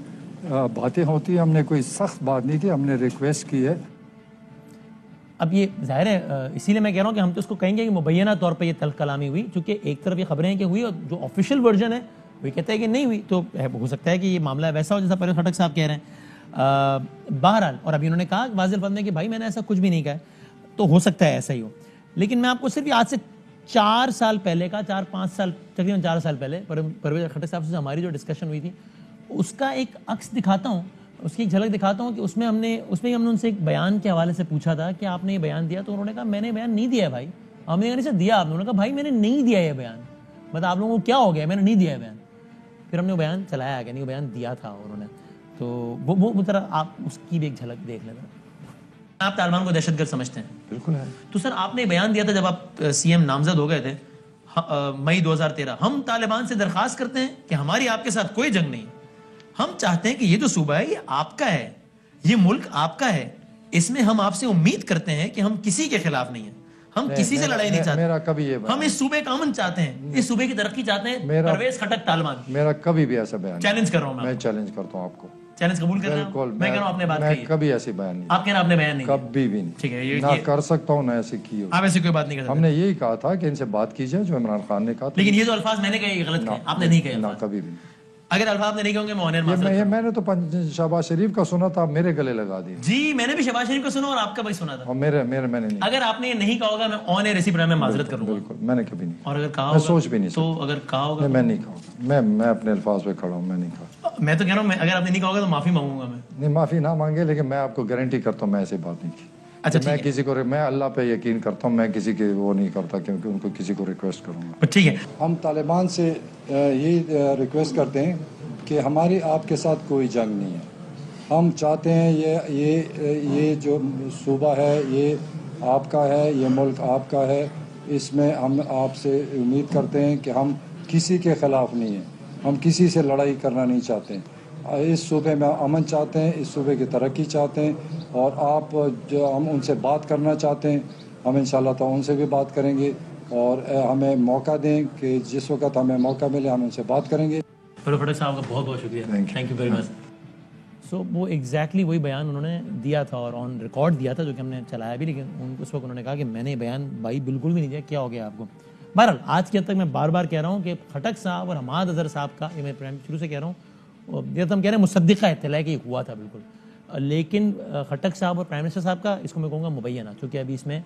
S5: باتیں ہوتی ہیں. ہم نے کوئی سخت بات نہیں کی, ہم نے ریکویسٹ کی ہے.
S1: اب یہ ظاہر ہے, اسی لیے میں کہہ رہا ہوں کہ ہم تو اس کو کہیں گے کہ مبینہ طور پہ یہ تلخ کلامی ہوئی, چونکہ ایک طرف یہ خبریں ہیں کہ ہوئی, اور جو آفیشیل ورژن ہے وہ کہتا ہے کہ نہیں ہوئی. تو ہو سکتا ہے کہ یہ معاملہ ویسا ہو جیسا پرویز خٹک صاحب کہہ رہے ہیں. بہرحال, اور ابھی انہوں نے کہا واضح الفاظ میں کہ بھائی میں نے ایسا کچھ بھی نہیں کہا, تو ہو سکتا ہے ایسا ہی ہو. لیکن میں آپ کو صرف آج سے 4 سال پہلے کا, 4-5 سال, تقریباً 4 سال پہلے پرویز خٹک صاحب سے ہماری جو ڈسکشن ہوئی تھی اس کا ایک عکس دکھاتا ہوں, اس کی ایک جھلک دکھاتا ہوں کہ اس میں ہم نے ان سے ایک بیان کے حوالے سے پوچھا تھا کہ آپ نے یہ بیان دیا, تو انہوں نے کہا میں نے بیان نہیں دیا ہے بھائی. ہم نے کہا دیا آپ نے, انہوں نے کہا بھائی میں نے نہیں دیا یہ بیان, مطلب آپ لوگوں کو کیا ہو گیا, میں نے نہیں دیا ہے بیان. پھر ہم نے وہ بیان چلایا کہ نہیں, وہ بیان دیا تھا انہوں نے. تو وہ طرح آپ اس کی بھی ایک جھلک دیکھ لینا. آپ طالبان کو دہشت گرد سمجھتے ہیں؟
S5: بالکل ہے.
S1: تو سر آپ نے بیان دیا تھا جب آپ سی ایم نامزد ہو گئے تھے مئی 2013, ہم طالبان سے درخواست کرتے ہیں کہ ہماری آپ کے ساتھ کوئی جنگ نہیں, ہم چاہتے ہیں کہ یہ جو صوبہ ہے یہ آپ کا ہے, یہ ملک آپ کا ہے, اس میں ہم آپ سے امید کرتے ہیں کہ ہم کسی کے خلاف نہیں ہیں, ہم کسی سے لڑائی نہیں چاہتے, ہم اس صوبے کا امن چاہتے ہیں, اس صوبے کی ترقی چاہتے ہیں. پرویز خٹک طالبان,
S5: میرا کبھی بھی ایسا بیان
S1: چیلنج کر رہا ہوں
S5: میں چیلنج کرتا ہوں آپ کو.
S1: چیلنج قبول کر رہا ہوں, میں کہہ رہا ہوں آپ نے بات کہی,
S5: کبھی ایسی بیان نہیں,
S1: آپ کہہ رہے ہیں آپ نے بیان نہیں,
S5: کبھی بھی نہیں,
S1: ٹھیک ہے,
S5: نہ کر سکتا ہوں نہ ایسی کی ہو.
S1: آپ ایسی کوئی بات نہیں کر سکتے.
S5: ہم نے یہی کہا تھا کہ ان سے بات کی جائے جو عمران خان نے کہا تھا,
S1: لیکن یہ جو الفاظ میں نے کہے یہ غلط ہے, آپ نے نہیں کہے.
S5: نہ کبھی بھی نہیں.
S1: اگر الفاظ نے نہیں کہوں گے میں آنر معذرت.
S5: میں نے تو شہباز شریف کا سنا تھا, میرے گلے لگا دیا.
S1: جی میں نے بھی شہباز شریف کا سنا اور آپ کا بھی سنا تھا,
S5: اور میں نے نہیں.
S1: اگر آپ نے یہ نہیں کہا ہوگا میں آنر اسی پر میں معذرت کروں گا.
S5: بالکل میں نے کبھی نہیں,
S1: اور اگر کہا
S5: میں
S1: ہوگا
S5: سوچ بھی نہیں
S1: تو اگر کہا ہوگا
S5: میں نہیں کہا, میں اپنے الفاظ پہ کھڑا ہوں, میں نہیں کہا.
S1: میں تو کہہ رہا ہوں اگر آپ نے نہیں کہا ہوگا تو معافی مانگوں گا. میں
S5: نہیں معافی نہ مانگے, لیکن میں آپ کو گارنٹی کرتا ہوں میں ایسی بات نہیں کی.
S1: اچھا
S5: میں کسی کو, میں اللہ پہ یقین کرتا ہوں, میں کسی کے وہ نہیں کرتا کیونکہ ان کو کسی کو ریکویسٹ کروں گا.
S1: ٹھیک ہے,
S5: ہم طالبان سے یہ ریکویسٹ کرتے ہیں کہ ہماری آپ کے ساتھ کوئی جنگ نہیں ہے. ہم چاہتے ہیں یہ جو صوبہ ہے یہ آپ کا ہے, یہ ملک آپ کا ہے, اس میں ہم آپ سے امید کرتے ہیں کہ ہم کسی کے خلاف نہیں ہیں, ہم کسی سے لڑائی کرنا نہیں چاہتے. اس صوبے میں امن چاہتے ہیں, اس صوبے کی ترقی چاہتے ہیں, اور آپ جو ہم ان سے بات کرنا چاہتے ہیں, ہم انشاءاللہ تعالی ان سے بھی بات کریں گے, اور ہمیں موقع دیں کہ جس وقت ہمیں موقع ملے ہم ان سے بات کریں گے.
S1: پروفیسر صاحب کا بہت بہت شکریہ, تھینک یو ویری مچ. سو وہ ایگزیکٹلی وہی بیان انہوں نے دیا تھا اور آن ریکارڈ دیا تھا جو کہ ہم نے چلایا بھی, لیکن اس وقت انہوں نے کہا کہ میں نے بیان بھائی بالکل بھی نہیں دیا, کیا ہو گیا آپ کو. بہرحال آج کے حد تک میں بار بار کہہ رہا ہوں کہ خٹک صاحب اور حماد اظہر صاحب کا, یہ میں شروع سے کہہ رہا ہوں, یہ تو ہم کہہ رہے ہیں مصدقہ اطلاع کہ یہ ہوا تھا بالکل, لیکن خٹک صاحب اور پرائم منسٹر صاحب کا اس کو میں کہوں گا مبینہ, چونکہ ابھی اس میں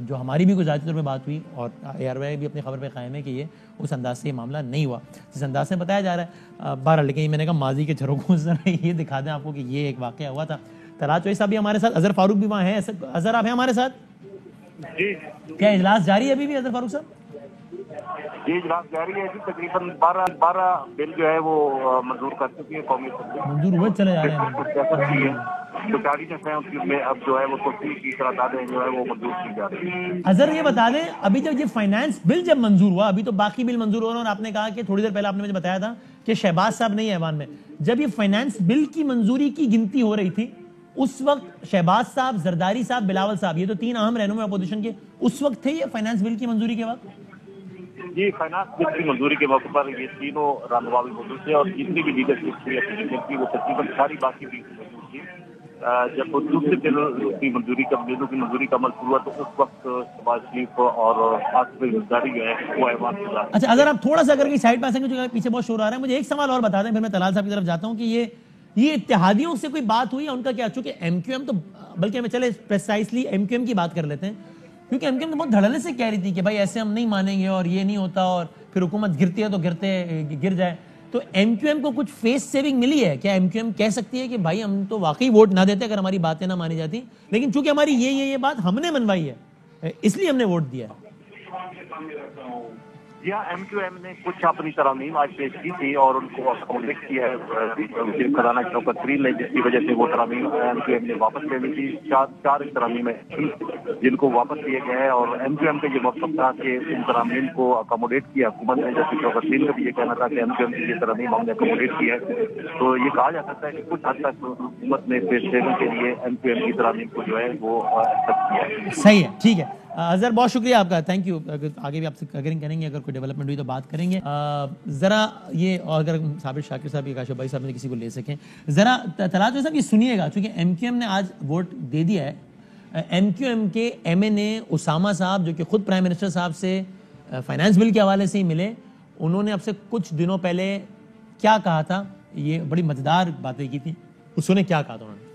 S1: جو ہماری بھی کوئی ذاتی طور پہ بات ہوئی اور اے آر وائی بھی اپنی خبر پہ قائم ہے کہ یہ اس انداز سے یہ معاملہ نہیں ہوا جس انداز سے بتایا جا رہا ہے. بہرحال لیکن میں نے کہا ماضی کے جھروکوں سے یہ دکھا دیں آپ کو کہ یہ ایک واقعہ ہوا تھا. طلعت چوہدری صاحب بھی ہمارے ساتھ, اظہر فاروق بھی وہاں ہیں. اظہر آپ ہیں ہمارے ساتھ؟
S2: جی
S1: کیا اجلاس جاری ہے ابھی بھی اظہر فاروق صاحب؟
S2: جی اجلاس جاری ہے جی, تقریباً 12 بل جو ہے وہ منظور کر چکی ہے قومی اسمبلی,
S1: منظور ہوئے چلے جا رہے ہیں.
S2: جو 40 ہیں اس میں اب جو ہے وہ توسیع کی قراردادیں جو ہے وہ منظور کی جا رہی ہیں.
S1: اظہر یہ بتا دیں ابھی جب یہ فائنانس بل جب منظور ہوا, ابھی تو باقی بل منظور ہو رہا ہے, اور آپ نے کہا کہ تھوڑی دیر پہلے آپ نے مجھے بتایا تھا کہ شہباز صاحب نہیں ہے ایوان میں, جب یہ فائنانس بل کی منظوری کی گنتی ہو رہی تھی اس وقت شہباز صاحب, زرداری صاحب, بلاول صاحب, یہ تو 3 اہم رہنما اپوزیشن کے, اس وقت تھے یہ فائنانس بل کی منظوری کے وقت؟
S2: جی فائنانس بل کی منظوری کے موقع پر یہ تینوں رہنما بھی موجود تھے, اور جتنی بھی لیڈرشپ تھی وہ تقریباً ساری باقی بھی موجود تھی. جب دوسرے بلوں کی منظوری کا عمل شروع ہوا تو اس وقت شہباز شریف اور آصف زرداری جو ہے وہ ایوان سے.
S1: اچھا اگر آپ تھوڑا سا کر کے سائڈ پہ آ سکیں, جو پیچھے بہت شور آ رہا ہے, مجھے ایک سوال اور بتا دیں پھر میں طلال صاحب کی طرف جاتا ہوں کہ یہ اتحادیوں سے کوئی بات ہوئی ہے ان کا کیا؟ چونکہ ایم کیو ایم تو، بلکہ ہمیں چلے پریسائسلی ایم کیو ایم کی بات کر لیتے ہیں، کیونکہ ایم کیو ایم تو بہت دھڑلے سے کہہ رہی تھی کہ بھائی ایسے ہم نہیں مانیں گے اور یہ نہیں ہوتا، اور پھر حکومت گرتی ہے تو گر جائے. تو ایم کیو ایم کو کچھ فیس سیونگ ملی ہے کیا؟ ایم کیو ایم کہہ سکتی ہے کہ بھائی ہم تو واقعی ووٹ نہ دیتے اگر ہماری باتیں نہ مانی جاتی، لیکن چونکہ ہماری یہ بات ہم نے منوائی ہے اس لیے ہم نے ووٹ دیا ہے.
S2: یا ایم کیو ایم نے کچھ اپنی ترامیم آج پیش کی تھی اور ان کو اکوموڈیٹ کیا ہے خزانہ شوکت ترین نے، جس کی وجہ سے وہ ترامیم ایم کیو ایم نے واپس لے لی تھی. چار ترامیم جن کو واپس لیے گئے ہیں، اور ایم کیو ایم کا یہ موقف تھا کہ ان ترامیم کو اکوموڈیٹ کیا حکومت نے، جیسے شوکت ترین کا بھی یہ کہنا تھا کہ ایم کیو ایم کی یہ ترامیم ہم نے اکوموڈیٹ کی ہے. تو یہ کہا جا سکتا ہے کہ کچھ حد تک حکومت نے فیس سیونگ کے لیے ایم کیو ایم کی ترامیم کو جو ہے وہ ایکسپٹ کیا ہے.
S1: صحیح ہے، ٹھیک ہے. اظہر بہت شکریہ آپ کا، تھینک یو. آگے بھی آپ سے اگرنگ کریں گے، اگر کوئی ڈیولپمنٹ ہوئی تو بات کریں گے. ذرا یہ، اور اگر صابر شاکر صاحب یا کاشف بھائی صاحب نے کسی کو لے سکیں، ذرا طلعت صاحب یہ سنیے گا، چونکہ ایم کیو ایم نے آج ووٹ دے دیا ہے. ایم کیو ایم کے ایم این اے اسامہ صاحب، جو کہ خود پرائم منسٹر صاحب سے فائنانس بل کے حوالے سے ہی ملے، انہوں نے اب سے کچھ دنوں پہلے کیا کہا تھا، یہ بڑی مزیدار باتیں کی تھی. انہوں نے کیا کہا تھا؟ انہوں نے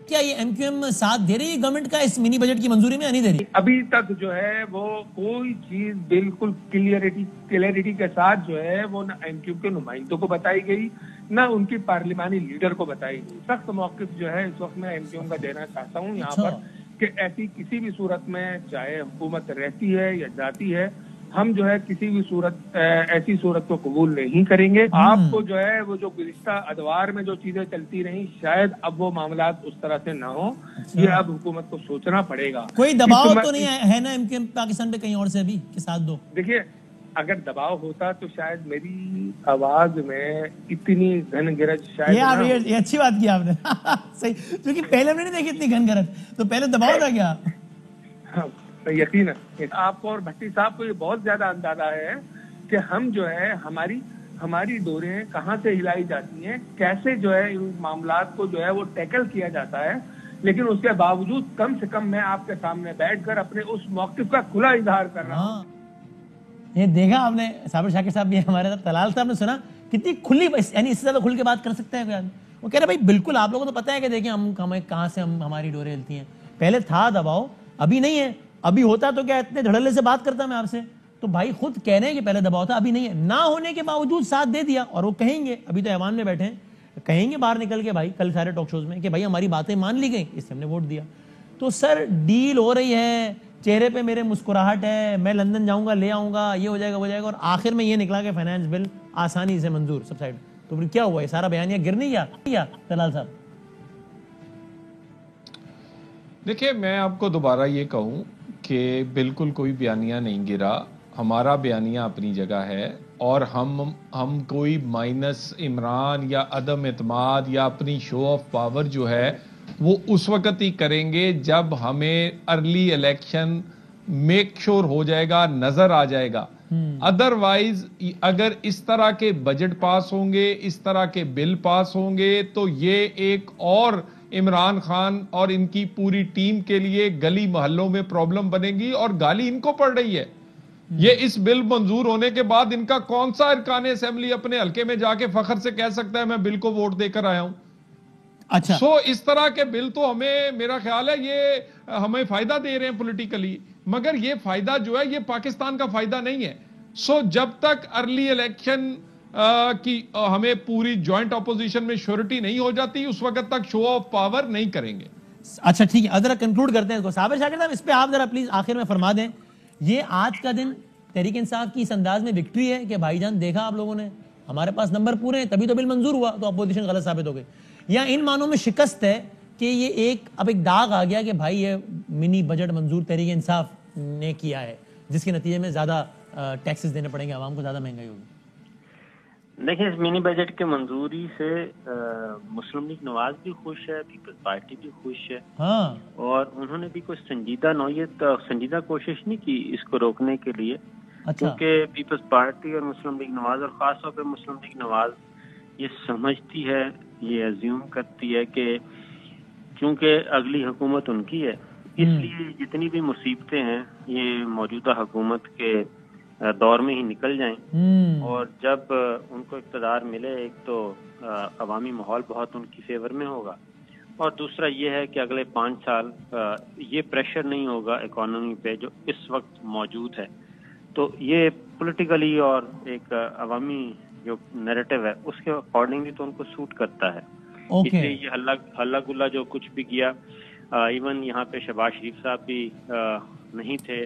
S1: کیا یہ ایم کیو ایم ساتھ دے رہی ہے گورنمنٹ کا اس منی بجٹ کی منظوری میں یا نہیں دے رہی؟
S6: ابھی تک جو ہے وہ کوئی چیز بالکل کلیئرٹی کے ساتھ جو ہے وہ نہ ایم کیو کے نمائندوں کو بتائی گئی، نہ ان کی پارلیمانی لیڈر کو بتائی گئی. سخت موقف جو ہے اس وقت میں ایم کیو ایم کا دینا چاہتا ہوں یہاں پر کہ ایسی کسی بھی صورت میں، چاہے حکومت رہتی ہے یا جاتی ہے، ہم جو ہے کسی بھی صورت ایسی صورت کو قبول نہیں کریں گے. آپ کو جو ہے وہ جو گزشتہ ادوار میں جو چیزیں چلتی رہیں، شاید اب وہ معاملات اس طرح سے نہ ہوں. یہ اب حکومت کو سوچنا پڑے گا.
S1: کوئی دباؤ تو نہیں ہے نا ایم کیو ایم پاکستان پہ کہیں اور سے ابھی کہ ساتھ دو؟
S6: دیکھیے، اگر دباؤ ہوتا تو شاید میری آواز میں اتنی گھن گرج شاید
S1: یہ اچھی بات کی آپ نے. صحیح، کیونکہ پہلے ہم نے نہیں دیکھی اتنی گھن گرج، تو پہلے دباؤ تھا کیا؟
S6: یقیناً آپ کو اور بھٹی صاحب کو یہ بہت زیادہ اندازہ ہے کہ ہم جو ہے ہماری ڈوریں کہاں سے ہلائی جاتی ہیں، کیسے جو ہے ان معاملات کو جو ہے وہ ٹیکل کیا جاتا ہے. لیکن اس کے باوجود کم سے کم میں آپ کے سامنے بیٹھ کر اپنے اس موقف کا کھلا اظہار کر رہا ہوں.
S1: یہ دیکھا آپ نے، صابر شاکر صاحب بھی ہمارے ساتھ، طلال صاحب نے سنا کتنی کھلی، یعنی اس سے زیادہ کھل کے بات کر سکتا ہے کوئی آدمی؟ وہ کہہ رہے بھائی بالکل، آپ لوگوں کو تو پتہ ہے کہ دیکھیں ہمیں کہاں سے ہماری ڈوریں ہلتی ہیں. پہلے تھا دباؤ، ابھی نہیں ہے. ابھی ہوتا تو کیا اتنے دھڑلے سے بات کرتا میں آپ سے؟ تو بھائی خود کہہ رہے ہیں کہ پہلے دباؤ تھا، ابھی نہیں ہے. نہ ہونے کے باوجود ساتھ دے دیا، اور وہ کہیں گے، ابھی تو ایوان میں بیٹھے ہیں، کہیں گے باہر نکل کے بھائی کل سارے ٹاک شوز میں کہ بھائی ہماری باتیں مان لی گئیں، اس سے ہم نے ووٹ دیا. تو سر ڈیل ہو رہی ہے، چہرے پہ میرے مسکراہٹ ہے، میں لندن جاؤں گا، لے آؤں گا، یہ ہو جائے گا، وہ جائے گا، اور آخر میں یہ نکلا کہ فائنانس بل آسانی سے منظور، سب سائڈ. تو پھر کیا ہوا؟ یہ سارا بیانیہ گر نہیں گیا طلال صاحب؟
S4: دیکھیں، میں آپ کو دوبارہ یہ کہوں کہ بالکل کوئی بیانیہ نہیں گرا. ہمارا بیانیہ اپنی جگہ ہے، اور ہم کوئی مائنس عمران یا عدم اعتماد یا اپنی شو آف پاور جو ہے وہ اس وقت ہی کریں گے جب ہمیں ارلی الیکشن میک شور ہو جائے گا، نظر آ جائے گا. ادروائز اگر اس طرح کے بجٹ پاس ہوں گے، اس طرح کے بل پاس ہوں گے، تو یہ ایک اور عمران خان اور ان کی پوری ٹیم کے لیے گلی محلوں میں پرابلم بنے گی، اور گالی ان کو پڑ رہی ہے. یہ اس بل منظور ہونے کے بعد ان کا کون سا ارکان اسمبلی اپنے حلقے میں جا کے فخر سے کہہ سکتا ہے میں بل کو ووٹ دے کر آیا ہوں؟
S1: اچھا،
S4: اس طرح کے بل تو ہمیں، میرا خیال ہے یہ ہمیں فائدہ دے رہے ہیں پولیٹیکلی، مگر یہ فائدہ جو ہے یہ پاکستان کا فائدہ نہیں ہے. جب تک ارلی الیکشن کی ہمیں پوری جوائنٹ اپوزیشن میں شیورٹی نہیں ہو جاتی، اس وقت تک شو آف پاور نہیں کریں گے.
S1: اچھا ٹھیک ہے، ذرا کنکلوڈ کرتے ہیں. صابر شاکر صاحب اس پہ آپ ذرا پلیز آخر میں فرما دیں، یہ آج کا دن تحریک انصاف کی اس انداز میں وکٹری ہے کہ بھائی جان دیکھا آپ لوگوں نے، ہمارے پاس نمبر پورے ہیں تبھی تو بل منظور ہوا، تو اپوزیشن غلط ثابت ہو گئی، یا ان معنوں میں شکست ہے کہ یہ اب ایک داغ آ گیا کہ بھائی یہ منی بجٹ منظور تحریک انصاف نے کیا ہے، جس کے نتیجے میں زیادہ ٹیکسز دینے پڑیں گے عوام کو، زیادہ مہنگائی ہوگی؟
S7: دیکھیں، اس منی بجٹ کی منظوری سے مسلم لیگ نواز بھی خوش ہے، پیپلز پارٹی بھی خوش ہے، اور انہوں نے بھی کوئی سنجیدہ کوشش نہیں کی اس کو روکنے کے لیے. کیونکہ پیپلز پارٹی اور مسلم لیگ نواز، اور خاص طور پہ مسلم لیگ نواز، یہ سمجھتی ہے، یہ ایزیوم کرتی ہے کہ چونکہ اگلی حکومت ان کی ہے، اس لیے جتنی بھی مصیبتیں ہیں یہ موجودہ حکومت کے دور میں ہی نکل جائیں، اور جب ان کو اقتدار ملے ایک تو عوامی ماحول بہت ان کی فیور میں ہوگا، اور دوسرا یہ ہے کہ اگلے 5 سال یہ پریشر نہیں ہوگا اکانومی پہ جو اس وقت موجود ہے. تو یہ پولیٹیکلی اور ایک عوامی جو نیریٹو ہے اس کے اکارڈنگلی تو ان کو سوٹ کرتا ہے. اس لیے یہ ہلہ گلا جو کچھ بھی کیا، ایون یہاں پہ شہباز شریف صاحب بھی نہیں تھے،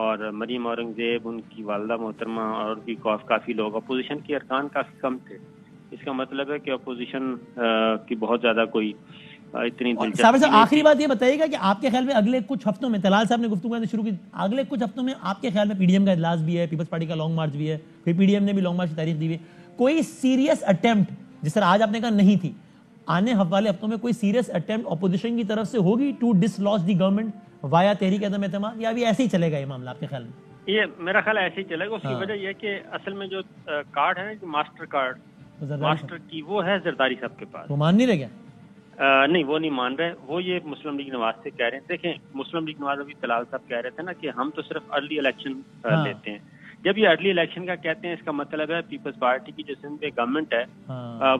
S7: اور مریم اورنگزیب، ان کی والدہ محترمہ، اور بھی کافی لوگ، اپوزیشن کے ارکان کافی کم تھے. اس کا مطلب ہے کہ اپوزیشن کی بہت زیادہ کوئی اتنی دلچسپی.
S1: آخری بات یہ بتائیے گا کہ آپ کے خیال میں اگلے کچھ ہفتوں میں، طلال صاحب نے گفتگو کرنا شروع کی، اگلے کچھ ہفتوں میں آپ کے خیال میں پی ڈی ایم کا اجلاس بھی ہے، پیپلز پارٹی کا لانگ مارچ بھی ہے، پھر پی ڈی ایم نے بھی لانگ مارچ کی تاریخ دی ہوئی، کوئی سیریس اٹیمپٹ جس طرح آج آپ نے کہا نہیں تھی، آنے والے ہفتوں میں کوئی سیریس اٹیمپٹ اپوزیشن کی طرف سے ہوگی ٹو ڈسلوج دی گورنمنٹ وائا تحریک عدم اعتماد، یا ابھی ایسے ہی چلے گا یہ معاملہ آپ کے خیال میں؟
S7: یہ میرا خیال ایسے ہی چلے گا. اس کی وجہ یہ کہ اصل میں جو کارڈ ہے نا، ماسٹر کارڈ ماسٹر کی، وہ ہے زرداری صاحب کے پاس.
S1: وہ مان نہیں رہے کیا؟
S7: نہیں، وہ نہیں مان رہے. وہ یہ مسلم لیگ نواز سے کہہ رہے ہیں. دیکھیں، مسلم لیگ نواز ابھی طلال صاحب کہہ رہے تھے نا کہ ہم تو صرف ارلی الیکشن لیتے ہیں. جب یہ ارلی الیکشن کا کہتے ہیں، اس کا مطلب ہے پیپلز پارٹی کی جو سندھ میں گورنمنٹ ہے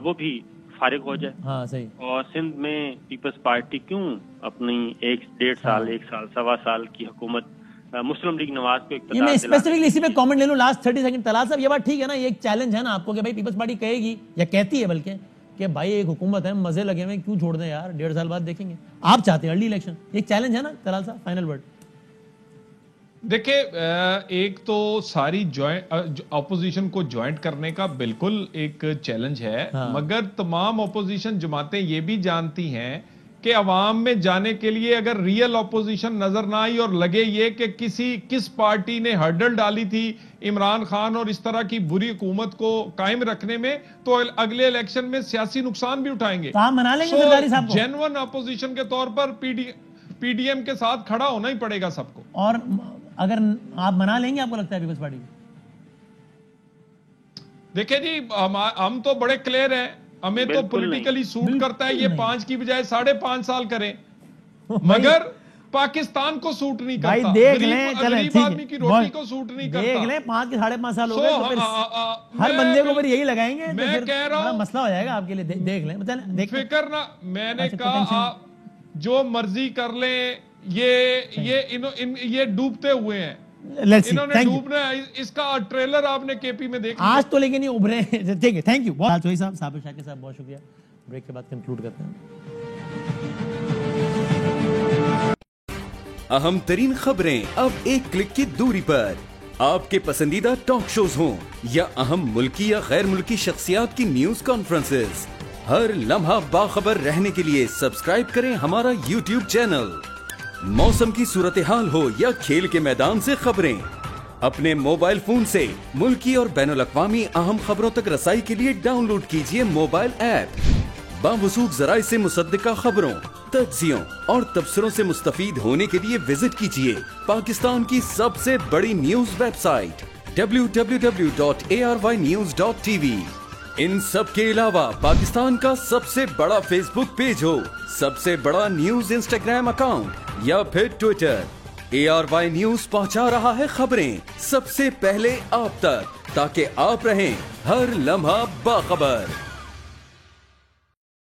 S7: وہ بھی فارغ ہو جائے.
S1: ہاں صحیح.
S7: اور سندھ میں پیپلز پارٹی کیوں اپنی 1.5 سال 1 سال 1.25 سال کی حکومت مسلم لیگ نواز کو اقتدار
S1: میں اسپیسیفکلی اسی پہ کامنٹ لے لوں لاسٹ 30 سیکنڈ. طلال صاحب یہ بات ٹھیک ہے نا، یہ ایک چیلنج ہے نا آپ کو کہ بھائی پیپلز پارٹی کہے گی یا کہتی ہے بلکہ کہ بھائی ایک حکومت ہے، مزے لگے ہوئے کیوں چھوڑ دیں یار، 1.5 سال بعد دیکھیں گے. آپ چاہتے ہیں ارلی الیکشن، ایک چیلنج ہے نا طلال صاحب؟ Final word.
S4: دیکھیں، ایک تو ساری اپوزیشن کو جوائنٹ کرنے کا بالکل ایک چیلنج ہے، مگر تمام اپوزیشن جماعتیں یہ بھی جانتی ہیں کہ عوام میں جانے کے لیے اگر ریئل اپوزیشن نظر نہ آئی اور لگے یہ کہ کس پارٹی نے ہرڈل ڈالی تھی عمران خان اور اس طرح کی بری حکومت کو قائم رکھنے میں، تو اگلے الیکشن میں سیاسی نقصان بھی اٹھائیں گے. جینون اپوزیشن کے طور پر پی ڈی ایم کے ساتھ کھڑا ہونا ہی پڑے گا سب کو.
S1: اور اگر آپ منا لیں گے، آپ کو لگتا ہے پیپلز پارٹی؟
S4: دیکھیں جی، ہم تو بڑے کلیئر ہیں، ہمیں تو پولیٹیکلی سوٹ کرتا ہے یہ 5 کی بجائے 5.5 سال کریں، مگر پاکستان کو سوٹ نہیں کرتا، غریب آدمی کی روٹی کو سوٹ نہیں کرتا.
S1: دیکھ لیں 5 کے 5.5 سال ہو گئے، ہر بندے کو پھر یہی لگائیں گے،
S4: میں کہہ رہا ہوں
S1: مسئلہ ہو جائے گا آپ کے لیے. دیکھ لیں،
S4: فکر نہ، میں نے کہا جو مرضی کر لیں، یہ ڈوبتے ہوئے ہیں، انہوں نے ڈوبنا ہے. اس کا ٹریلر آپ نے کے پی میں دیکھا
S1: آج تو، لیکن یہ ابھرے ہیں. ٹھیک ہے، تھینک یو بہت. سوہی صاحب، صابر شاکر صاحب، بہت شکریہ. بریک کے بعد کنکلوڈ کرتے ہیں.
S8: اہم ترین خبریں اب ایک کلک کی دوری پر. آپ کے پسندیدہ ٹاک شوز ہوں یا اہم ملکی یا غیر ملکی شخصیات کی نیوز کانفرنسز، ہر لمحہ باخبر رہنے کے لیے سبسکرائب کریں ہمارا یوٹیوب چینل. موسم کی صورتحال ہو یا کھیل کے میدان سے خبریں، اپنے موبائل فون سے ملکی اور بین الاقوامی اہم خبروں تک رسائی کے لیے ڈاؤن لوڈ کیجیے موبائل ایپ. باوثوق ذرائع سے مصدقہ خبروں، تجزیوں اور تبصروں سے مستفید ہونے کے لیے وزٹ کیجیے پاکستان کی سب سے بڑی نیوز ویب سائٹ www.arYnews.tv. ان سب کے علاوہ پاکستان کا سب سے بڑا فیس بک پیج ہو، سب سے بڑا نیوز انسٹاگرام اکاؤنٹ یا پھر ٹویٹر، ARY نیوز پہنچا رہا ہے خبریں سب سے پہلے آپ تک، تاکہ آپ رہیں ہر لمحہ باخبر.